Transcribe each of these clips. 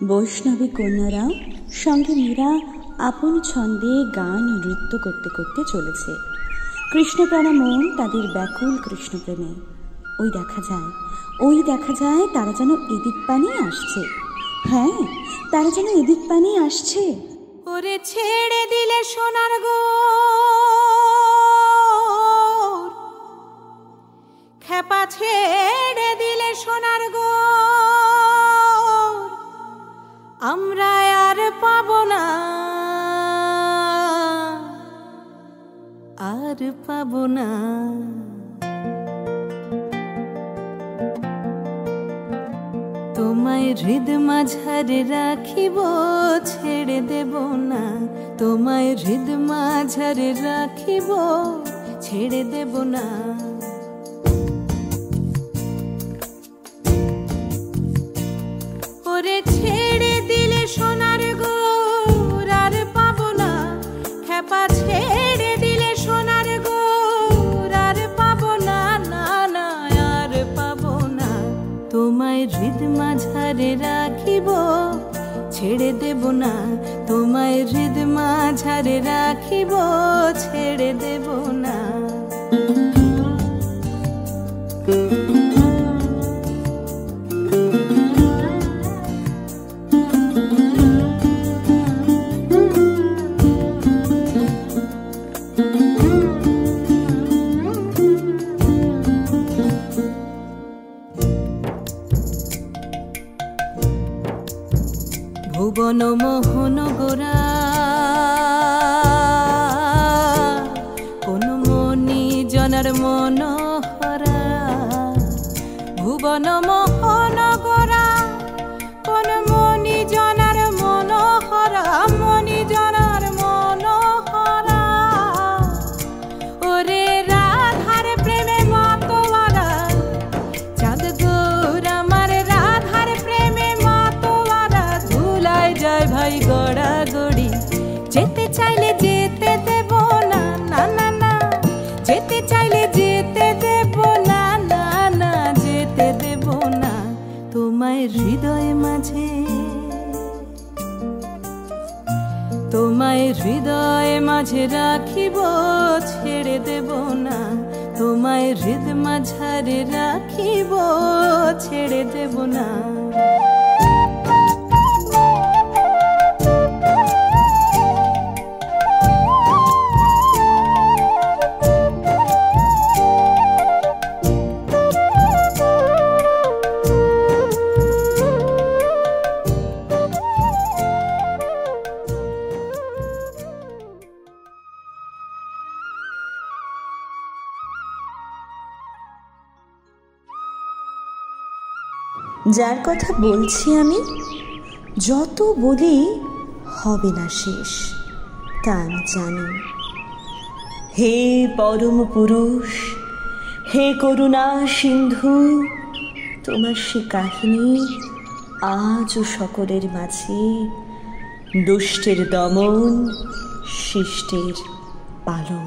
বৈষ্ণবী কন্যারাও সঙ্গে মীরা আপন ছন্দে গান নৃত্য করতে করতে চলেছে। কৃষ্ণপ্রাণা মন তাদের ব্যাকুল কৃষ্ণপ্রেমে। ওই দেখা যায় তারা যেন এদিক পানে আসছে। হ্যাঁ, তারা যেন এদিক পানে আসছে। ওরে ছেড়ে দিলে সোনার গো খেপা, ছেড়ে দিলে সোনার গো আমরা আর পাবো না, আর পাবো না। তোমায় হৃদ মাঝারে রাখিব, ছেড়ে দেব না। তোমায় হৃদ মাঝারে রাখিব, ছেড়ে দেব না। ওরে ছেড়ে দিলে সোনার গো আর পাবো না, খেপা ছেড়ে দিলে সোনার গো আর পাবো না, না না আর পাবো না। তোমায় হৃদ মাঝারে রাখিব, ছেড়ে দেব না। তোমায় হৃদ মাঝারে রাখিব, ছেড়ে দেব না। ভুবন মোহন গোরা কোন মনি জনার মনোহরা। ভুবন মোহন গোরা কোন মনি জনার মনোহরা, মনি জনার মনোহরা। ওরে রাধার প্রেমে মাতোয়ারা, চাঁদ গৌর আমার রাধার প্রেমে মাতোয়ারা। ধুলায় যায় ভাই গড়া গড়ি, যেতে চাইলে যেতে দেব না, না না না। যেতে চাইলে যেতে দেব না, না না যেতে দেব না। তোমায় হৃদয় মাঝে, তোমায় হৃদয় মাঝে রাখিব, ছেড়ে দেব না। তোমায় হৃদ মাঝারে রাখিব, ছেড়ে দেব না। যার কথা বলছি আমি, যত বলি হবে না শেষ, তা আমি জানি। হে পরম পুরুষ, হে করুণা সিন্ধু, তোমার সে কাহিনী আজও সকলের মাঝে। দুষ্টের দমন, শিষ্টের পালন।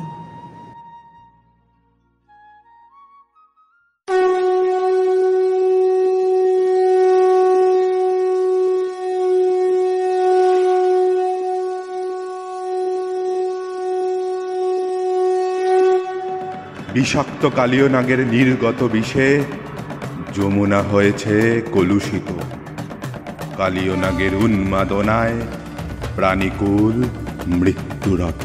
বিষাক্ত কালীয় নাগের নির্গত বিষে যমুনা হয়েছে কলুষিত। কালীয় নাগের উন্মাদনায় প্রাণীকুল মৃত্যুরত।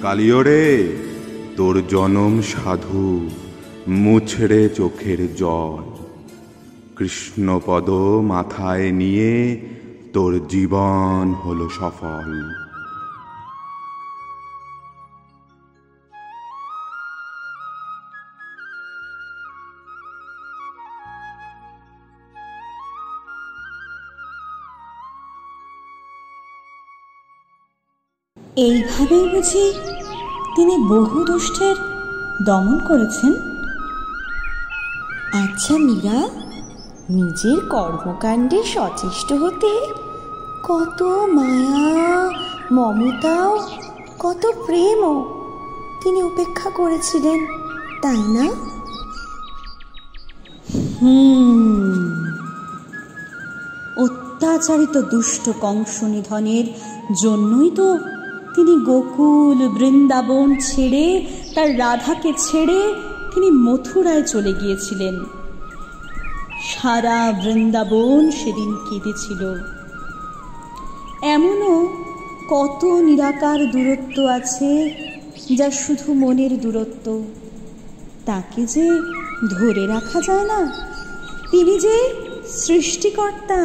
কালিও রে, তোর জনম সাধু, মুছড়ে চোখের জল। কৃষ্ণপদ মাথায় নিয়ে তোর জীবন হলো সফল। এইভাবেই বুঝি তিনি বহু দুষ্টের দমন করেছেন। আচ্ছা মীরা, নিজের কর্মকাণ্ডে সচেষ্ট হতে কত মায়া, মমতাও, কত প্রেমও তিনি উপেক্ষা করেছিলেন, তাই না? অত্যাচারিত দুষ্ট কংস নিধনের জন্যই তো তিনি গোকুল বৃন্দাবন ছেড়ে, তার রাধাকে ছেড়ে তিনি মথুরায় চলে গিয়েছিলেন। সারা বৃন্দাবন সেদিন কেঁদেছিল। এমনও কত নিরাকার দূরত্ব আছে যা শুধু মনের দূরত্ব, তাকে যে ধরে রাখা যায় না। তিনি যে সৃষ্টিকর্তা।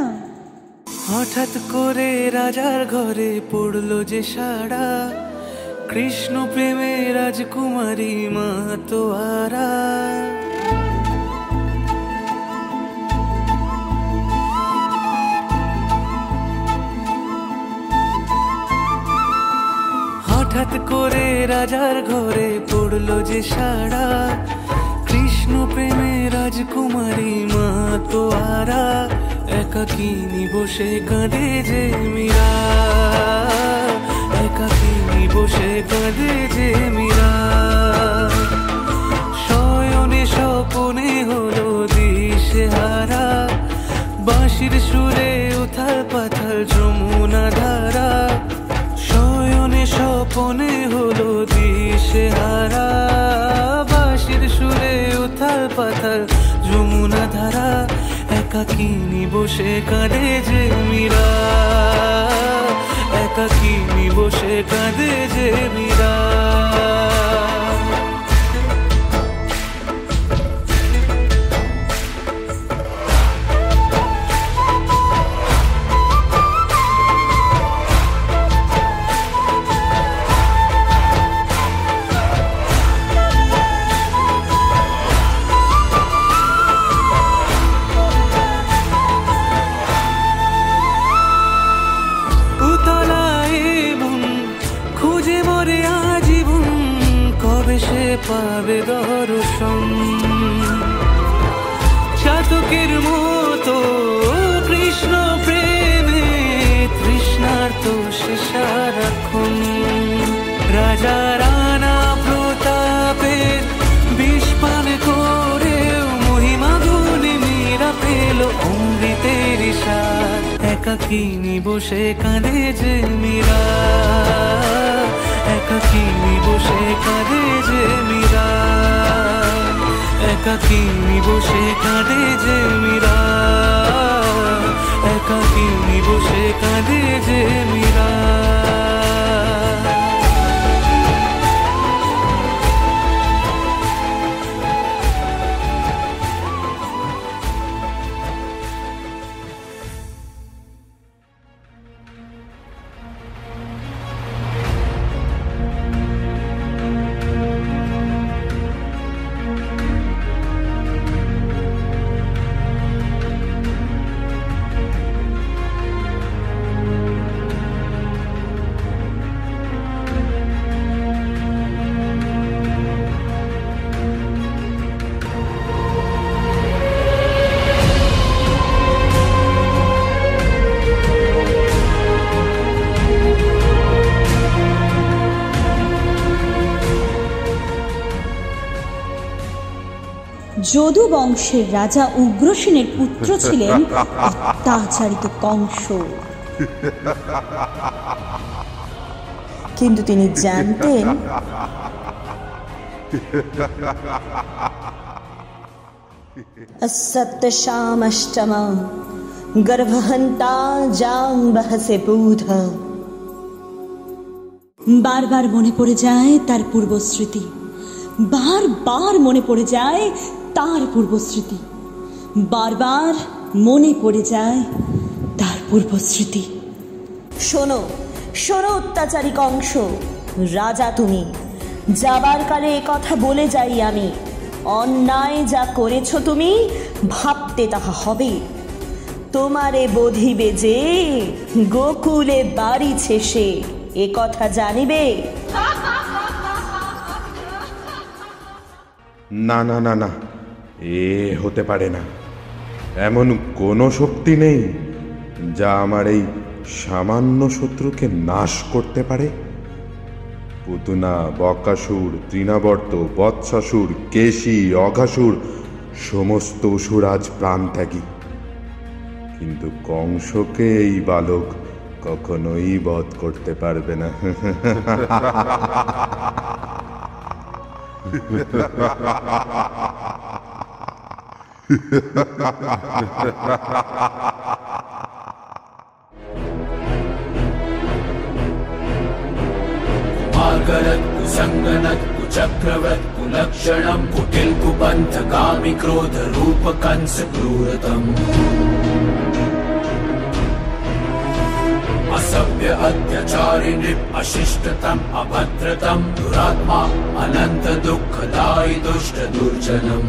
হঠাৎ করে রাজার ঘরে পড়লো যে সাড়া, কৃষ্ণ প্রেমে রাজকুমারী মাতোয়ারা। হঠাৎ করে রাজার ঘরে পড়লো যে সাড়া, কৃষ্ণ প্রেমে রাজকুমারী মাতোয়ারা। একাকিনী বসে কাঁদে যে মীরা, একাকিনী বসে কাঁদে যে মীরা। শয়নে স্বপনে হলো দিশেহারা, বাঁশির সুরে উথাল পাথাল যমুনা ধারা। শয়নে স্বপনে হলো দিশেহারা, বাঁশির সুরে উথাল পাথাল যমুনা ধারা। একাকিনী বসে কাঁদে যে মীরা, একাকিনী বসে কাঁদে যে মীরা। পাবে দর্শন চাতকের মতো কৃষ্ণ প্রেমে তৃষ্ণার্ত সে সারাক্ষণ। রাজা রানা প্রতাপের বিষপান করেও মহিমা গুণে মীরা পেল অমৃতের স্বাদ। একাকিনী বসে কাঁদে যে মীরা, একাকিনী বসে কাঁদে যে মীরা, একাকিনী বসে কাঁদে যে মীরা, একাকিনী বসে কাঁদে যে মীরা। যদু বংশের রাজা উগ্রসেনের পুত্র ছিলেন অত্যাচারিত কংস। কিন্তু তিনি জানতেন असत्यशामष्टमा गर्भहन्ता जाम्बहसे बुध বারবার মনে পড়ে যায় তার পূর্বস্মৃতি, বারবার মনে পড়ে যায় তার পূর্বস্মৃতি, বারবার মনে পড়ে যায় তার পূর্বস্মৃতি। শোনো শোনো অত্যাচারী কংস, রাজা তুমি, যাবার কালে এ কথা বলে যাই আমি, অন্যায় যা করেছ তুমি ভাবতে তাহা হবে। তোমারে বধিবে যে গোকুলে বাড়ি ছেসে, এ কথা জানিবে। না না না না, এ হতে পারে না। এমন কোনো শক্তি নেই যা আমার এই সামান্য শত্রুকে নাশ করতে পারে। পুতনা, বকাসুর, তৃণাবর্ত, বৎসাসুর, কেশী, অঘাসুর সমস্ত অসুর আজ প্রাণত্যাগী, কিন্তু কংসকে এই বালক কখনোই বধ করতে পারবে না। मार्गरत् कुसङ्गनत् कुचक्रवत् कुलक्षणं कुटिल कुपन्थ कामि क्रोध रूप कंस क्रूरतम् असभ्य अत्याचारि नृप अशिष्टतम अभद्रतम दुरात्मा अनंत दुःखदायि दुष्ट दुर्जनम्।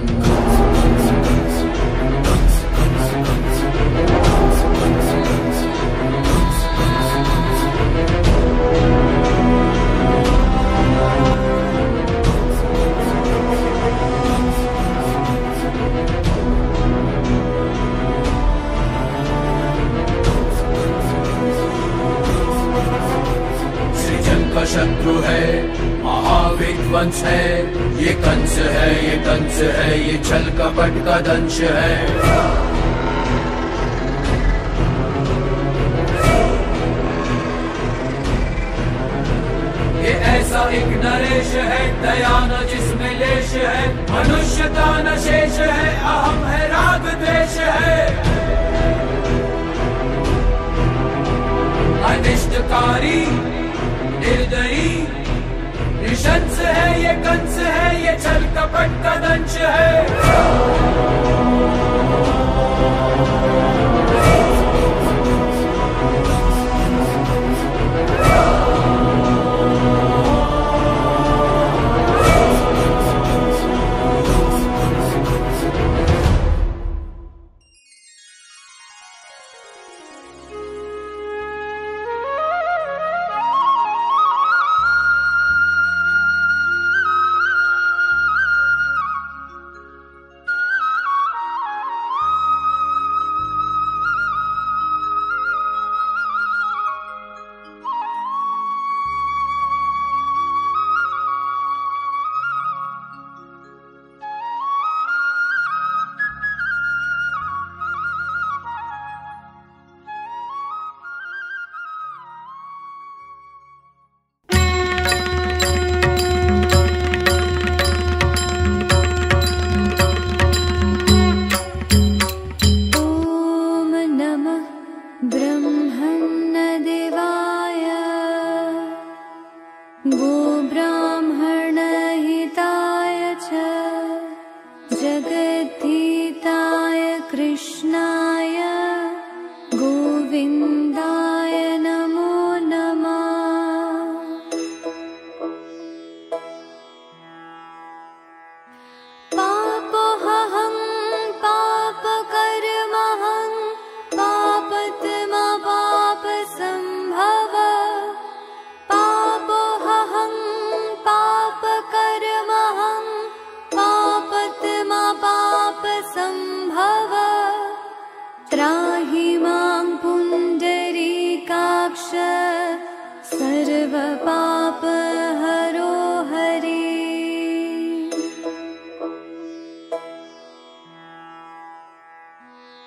शत्रु है, महाविध्वंस है, ये कंस है, ये कंस है, ये छल कपट का दंश है। ये ऐसा एक नरेश है, दया न जिसमें लेश है, मनुष्यता न शेष है, अहम है, राग द्वेष है। अनिष्टकारी निर्दयी निशंस है, ये कंस है, ये छल कपट का दंश है।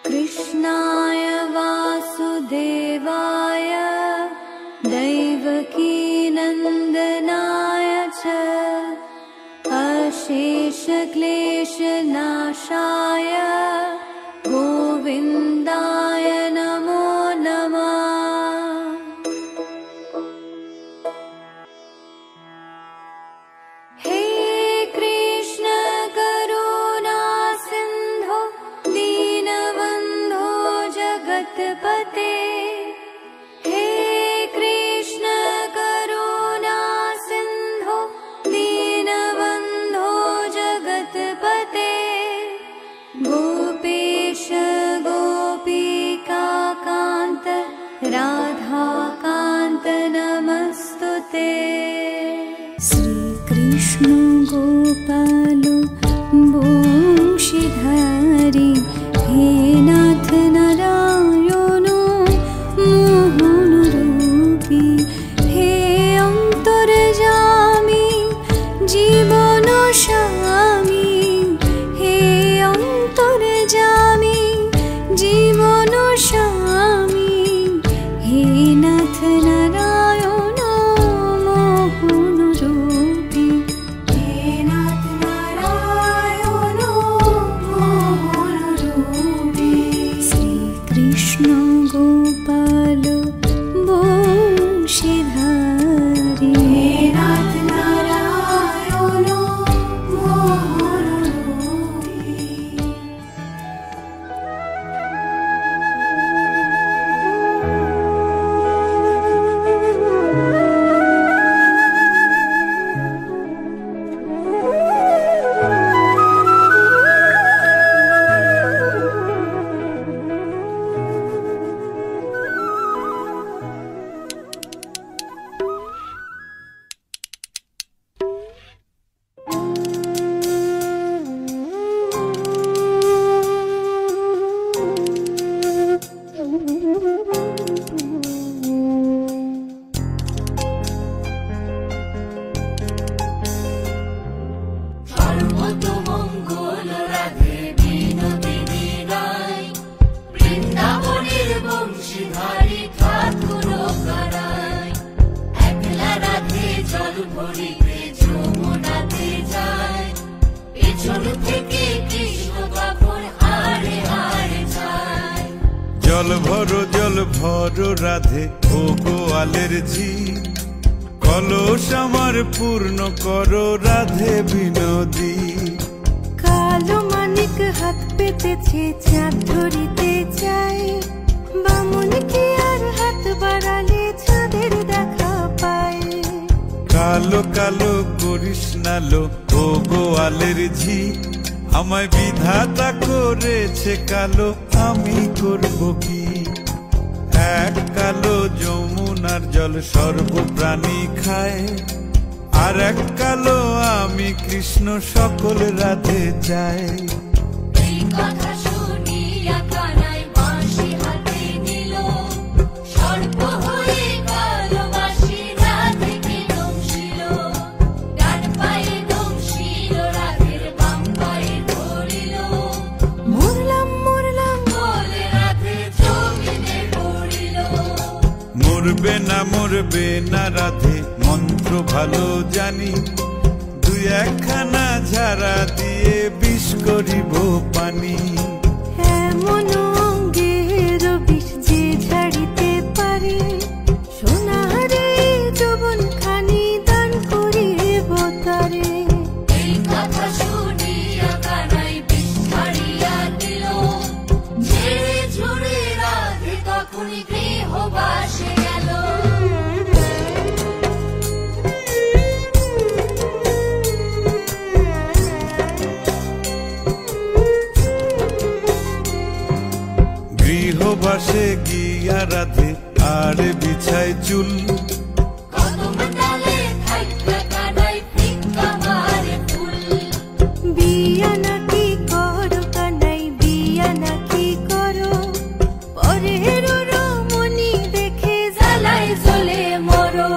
कृष्णाय वासुदेवाय दैवकीनन्दनाय च अशेषक्लेशनाशाय गोविन्दाय नमो नमः। শ্রীকৃষ্ণ গোপাল বংশীধারী হে নাথ নারায়ণ মোহন রূপী হে অন্তর্যামী জীবন স্বামী হে অন্তর্যামী জীবন স্বামী হে নাথ নারায়ণ মোহন রূপী হে নাথ নারায়ণ মোহন রূপী শ্রীকৃষ্ণ গোপাল বংশীধারী হে নাথ নারায়ণ মোহন রূপী। সর্বতমঙ্গল রাধে বিনোদিনী রায় বৃন্দাবনের বংশীধারী ঠাকুর কারায় একলা রাধে জল ভরিতে যমুনাতে যায় পেছন থেকে কৃষ্ণ কখন হারে হারে যায়। জল ভরো রাধে ও গোয়ালের ঝি কলস আমার পূর্ণ করো রাধে বিনোদী। কালো মানিক হাত পেতেছে চাঁদ ধরিতে চায় বামুন কি আর হাত বাড়ালে চাঁদের দেখা পায়। কালো কালো করিস নালো ও গোয়ালের ঝি আমায় বিধাতা করেছে কালো আমি করব কি। এক কালো যমুনার জল সর্বপ্রাণী খায় আর এক কালো আমি কৃষ্ণ সকল রাধে চাই। এই কথা শুনিয়া কানাই বাঁশি হাতে নিল সর্প হয়ে কালো বাঁশি রাধেকে দংশিল ডান পায়ে দংশিল রাধের বাম পায়ে ধরিল মরলাম মরলাম বলে রাধে জমিনে পড়িল। মরবে না রাধে মন্ত্র ভালো জানি দুই একখানা ঝাড়া দিয়ে বিষ করিব পানি। এমন অঙ্গের বিষ যে ঝাড়িতে পারে সোনারে যৌবন খানি দান করিব তারে। এই কথা শুনিয়া কানাই বিষ ছাড়িয়া দিল ঝেড়ে ঝুড়ে রাধে তখনই গৃহবাসে গেল। গৃহবাসে গিয়া রাধে আর বিছায় চুল কদম ডালে থাইকা কানাই ফিক্কা মারে ফুল। বিয়া নাকি করো কানাই বিয়া নাকি করো পরের রমণী দেখে জ্বালায় জ্বলে মরো।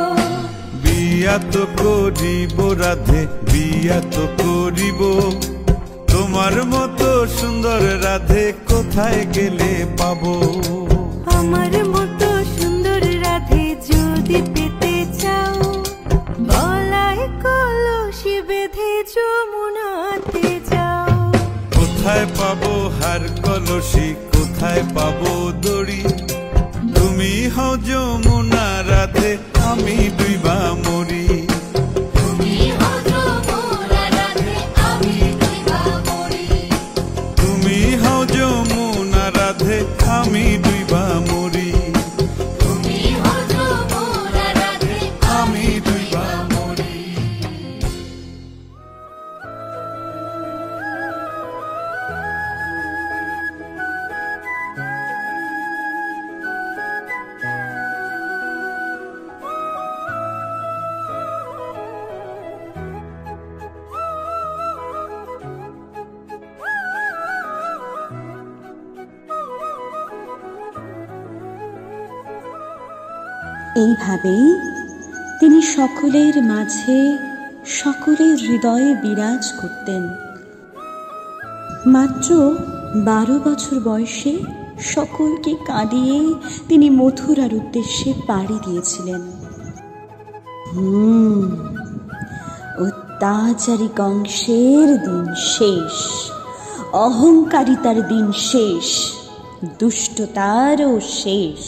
বিয়া তো করিব রাধে বিয়া তো করিব তোমার মতো সুন্দর রাধে কোথায় গেলে পাবো। আমার মতো সুন্দর রাধে যদি পেতে চাও গলায় কলসি বেঁধে যমুনাতে যাও। কোথায় পাবো হার কলসি কোথায় পাবো দড়ি তুমি হও যমুনা রাধে আমি ডুইবা মরি। তুমি হও যমুনা রাধে আমি ডুইবা মরি। তুমি হও যমুনা রাধে আমি ডুইবা মরি। তুমি হও যমুনা রাধে আমি ডুইবা মরি। এইভাবেই তিনি সকলের মাঝে সকলের হৃদয়ে বিরাজ করতেন। মাত্র 12 বছর বয়সে সকলকে কাঁদিয়ে তিনি মথুরার উদ্দেশ্যে পাড়ি দিয়েছিলেন। অত্যাচারী কংসের দিন শেষ, অহংকারিতার দিন শেষ, দুষ্টতারও শেষ।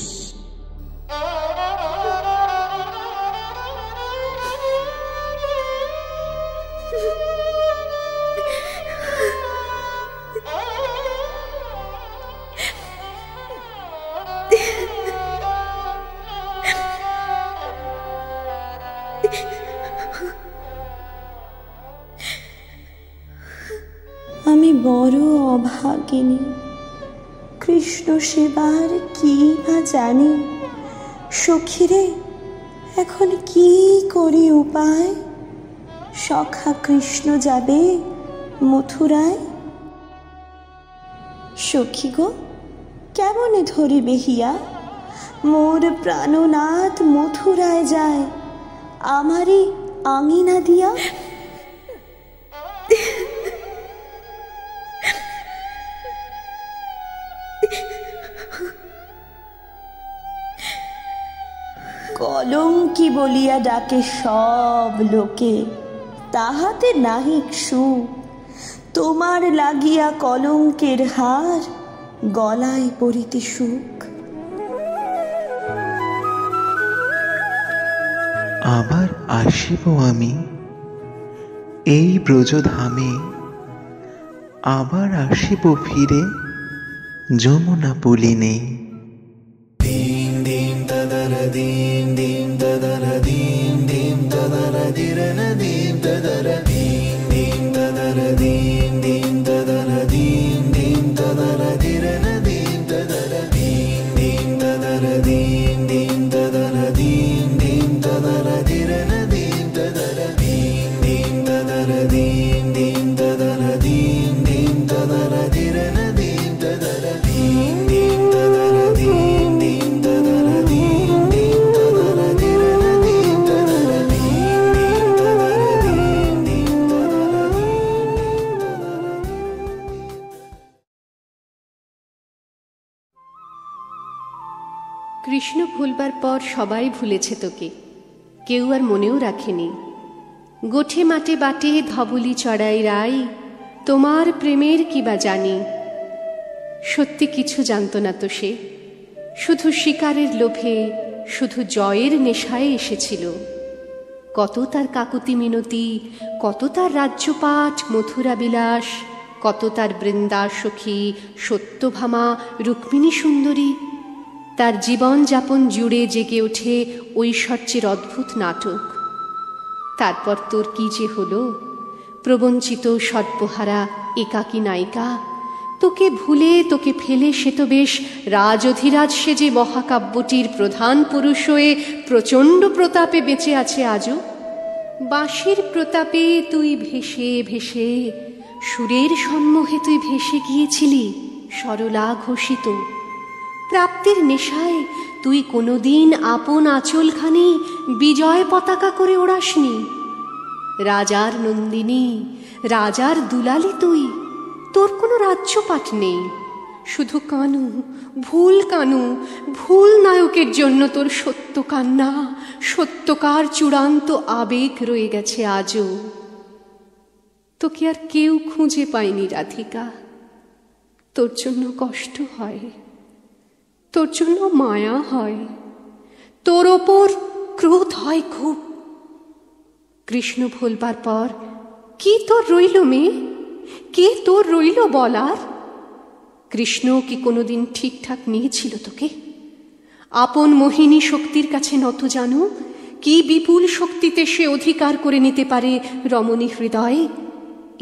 আমি বড় অভাগিনী, কৃষ্ণ সেবার কি বা জানি। সখীরে এখন কি করি উপায়? সখা কৃষ্ণ যাবে মথুরায়। সখী গো কেমনে ধরি বেহিয়া, মোর প্রাণনাথ মথুরায় যায়, আমারই আঙিনা দিয়া। কলঙ্কি বলিয়া ডাকে সব লোকে, তাহাতে নাহিক সুখ। তোমার লাগিয়া কলঙ্কের হার, গলায় পরিতে সুখ। আবার আসিব আমি এই ব্রজধামে, আবার আসিব ফিরে যমুনা পুলিনে। দিন দিন তদর দিন দিন তদর দিন দিন তদর দিরন দিন তদর দিন দিন তদর দিন দিন তদর দিন দিন তদর দিরন দিন তদর দিন দিন তদর দিন দিন তদর দিন দিন তদর দিরন দিন তদর দিন দিন তদর দিন দিন তদর দিন দিন তদর দিরন দিন তদর দিন দিন তদর দিন দিন তদর দিন দিন তদর দিরন দিন তদর দিন দিন তদর দিন দিন তদর কৃষ্ণ ভুলবার পর সবাই ভুলেছে তোকে, কেউ আর মনেও রাখেনি। গোঠে মাঠে বাটে ধবলি চড়াই রাই, তোমার প্রেমের কি বা জানি। সত্যি কিছু জানত না তো সে, শুধু শিকারের লোভে, শুধু জয়ের নেশায় এসেছিল। কত তার কাকুতি মিনতি, কত তার রাজ্যপাট মথুরা বিলাস, কত তার বৃন্দা সখী সত্যভামা রুক্মিণী সুন্দরী। তার জীবন যাপন জুড়ে জেগে ওঠে ঐশ্বর্যের অদ্ভুত নাটক। তারপর তোর কি যে হলো, প্রবঞ্চিত সর্বহারা একাকী নায়িকা। তোকে ভুলে তোকে ফেলে সে তো বেশ রাজঅধিরাজ সেজে মহাকাব্যটির প্রধান পুরুষ হয়ে প্রচণ্ড প্রতাপে বেঁচে আছে আজও। বাঁশির প্রতাপে তুই ভেসে ভেসে, সুরের সম্মোহে তুই ভেসে গিয়েছিলি সরলা ঘোষিত। প্রাপ্তির নেশায় তুই কোনোদিন আপন আঁচলখানি বিজয় পতাকা করে ওড়াসনি। রাজার নন্দিনী, রাজার দুলালি তুই, তোর কোনো রাজ্যপাট নেই। শুধু কানু, ভুল কানু, ভুল নায়কের জন্য তোর সত্য কান্না, সত্যকার চূড়ান্ত আবেগ রয়ে গেছে আজও। তোকে আর কেউ খুঁজে পায়নি রাধিকা। তোর জন্য কষ্ট হয়, তোর জন্য মায়া হয়, তোর ওপর ক্রোধ হয় খুব। কৃষ্ণ ভুলবার পর কি তোর রইল মেয়ে, কে তোর রইল বলার? কৃষ্ণ কি কোনোদিন ঠিকঠাক নিয়েছিল তোকে? আপন মোহিনী শক্তির কাছে নত জানো, কি বিপুল শক্তিতে সে অধিকার করে নিতে পারে রমণী হৃদয়ে।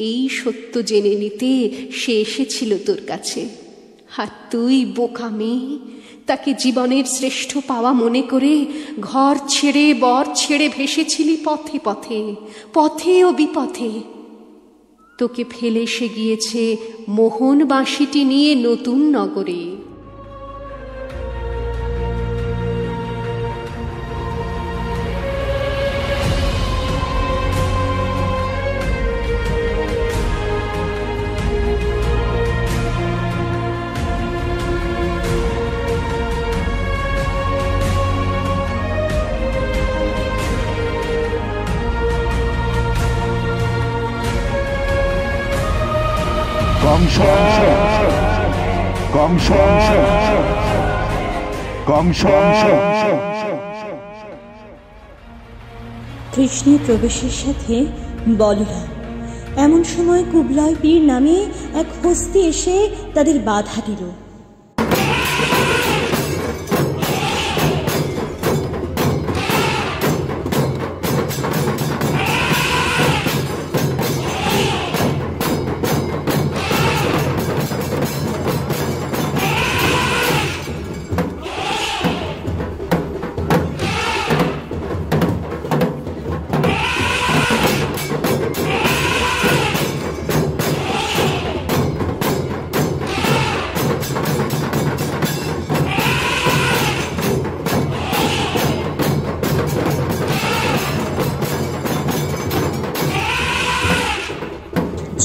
এই সত্য জেনে নিতে সে এসেছিল তোর কাছে, আর তুই বোকা মেয়ে তাকে জীবনের শ্রেষ্ঠ পাওয়া মনে করে ঘর ছেড়ে বর ছেড়ে ভেসেছিলি পথে পথে, পথে ও বিপথে। তোকে ফেলে সে গিয়েছে মোহন বাঁশিটি নিয়ে নতুন নগরে। কংস কংস কংস। কৃষ্ণের প্রবেশের সাথে বলরাম। এমন সময় কুবলয় পীর নামে এক হস্তি এসে তাদের বাধা দিল।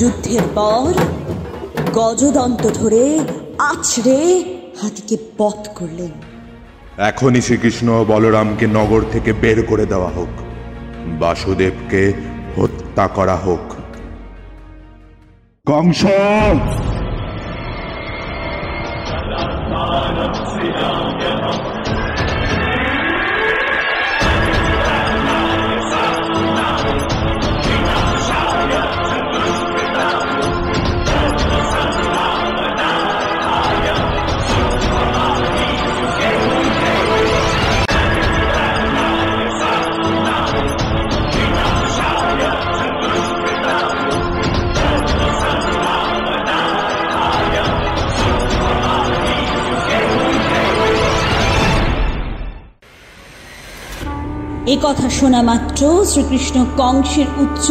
যুদ্ধের পর গজদন্ত ধরে আছড়ে হাতিকে বধ করলেন। এখনই শ্রীকৃষ্ণ বলরামকে নগর থেকে বের করে দেওয়া হোক, বাসুদেবকে হত্যা করা হোক। কংস এ কথা শোনা মাত্র শ্রীকৃষ্ণ কংসের উচ্চ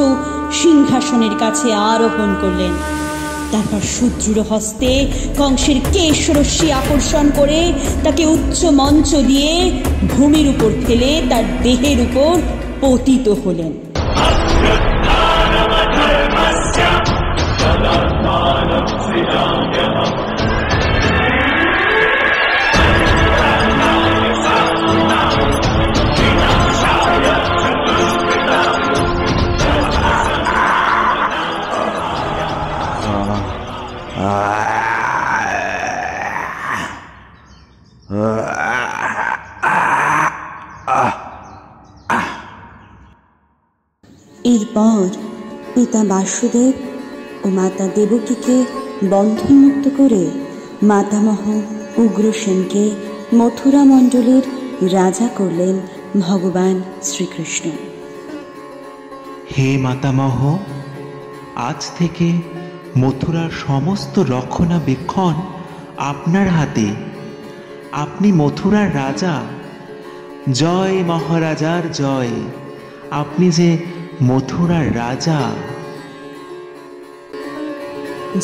সিংহাসনের কাছে আরোহণ করলেন। তারপর সুদৃঢ় হস্তে কংসের কেশরশ্মি আকর্ষণ করে তাকে উচ্চ মঞ্চ দিয়ে ভূমির উপর ফেলে তার দেহের উপর পতিত হলেন। এরপর পিতা বাসুদেব ও মাতা দেবকীকে বন্ধনমুক্ত করে মাতামহ উগ্রসেনকে মথুরা মণ্ডলের রাজা করলেন ভগবান শ্রীকৃষ্ণ। হে মাতামহ, আজ থেকে মথুরার সমস্ত রক্ষণাবেক্ষণ আপনার হাতে। আপনি মথুরার রাজা। জয় মহারাজার জয়। আপনি যে মথুরার রাজা।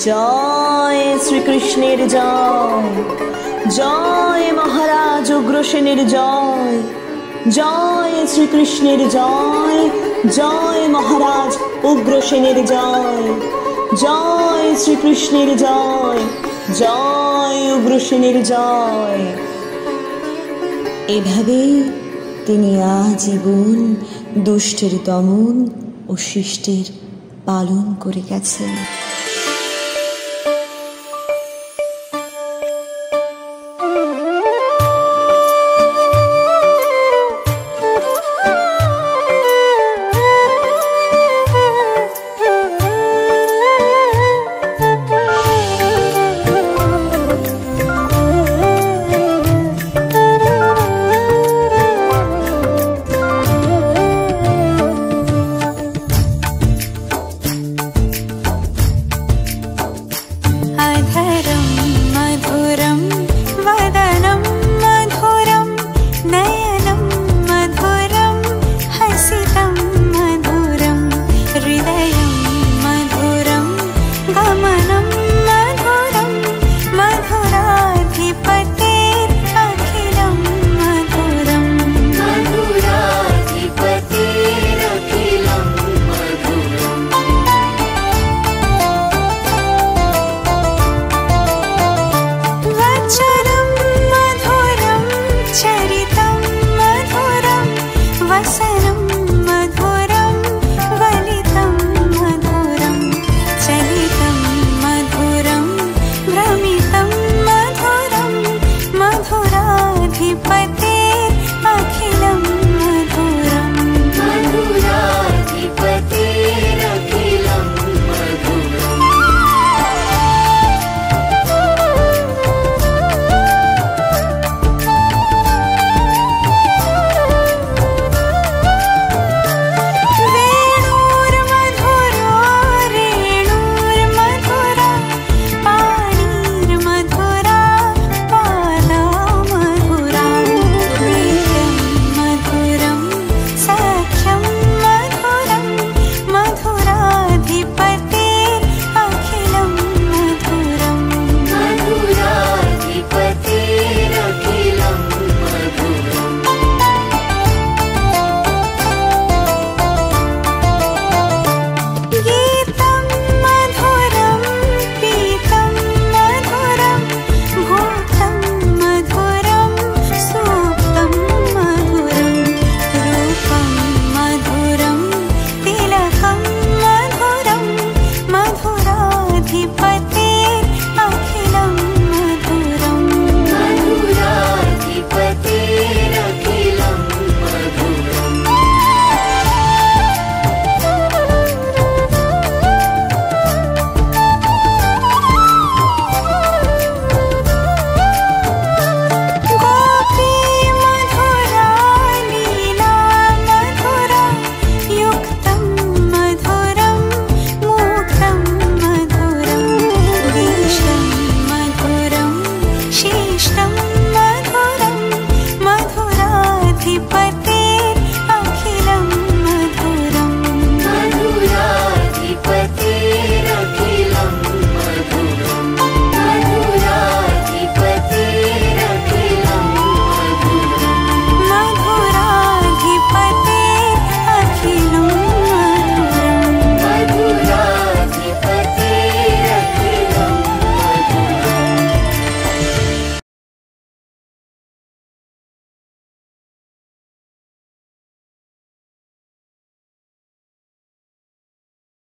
জয় শ্রীকৃষ্ণের জয়। জয় মহারাজ উগ্রসেনের জয়। জয় শ্রীকৃষ্ণের জয়। জয় মহারাজ উগ্রসেনের জয়। জয় শ্রীকৃষ্ণের জয়। জয় উগ্রসেনের জয়। এভাবেই তিনি আজীবন দুষ্টের দমন ও শিষ্টের পালন করে গেছেন।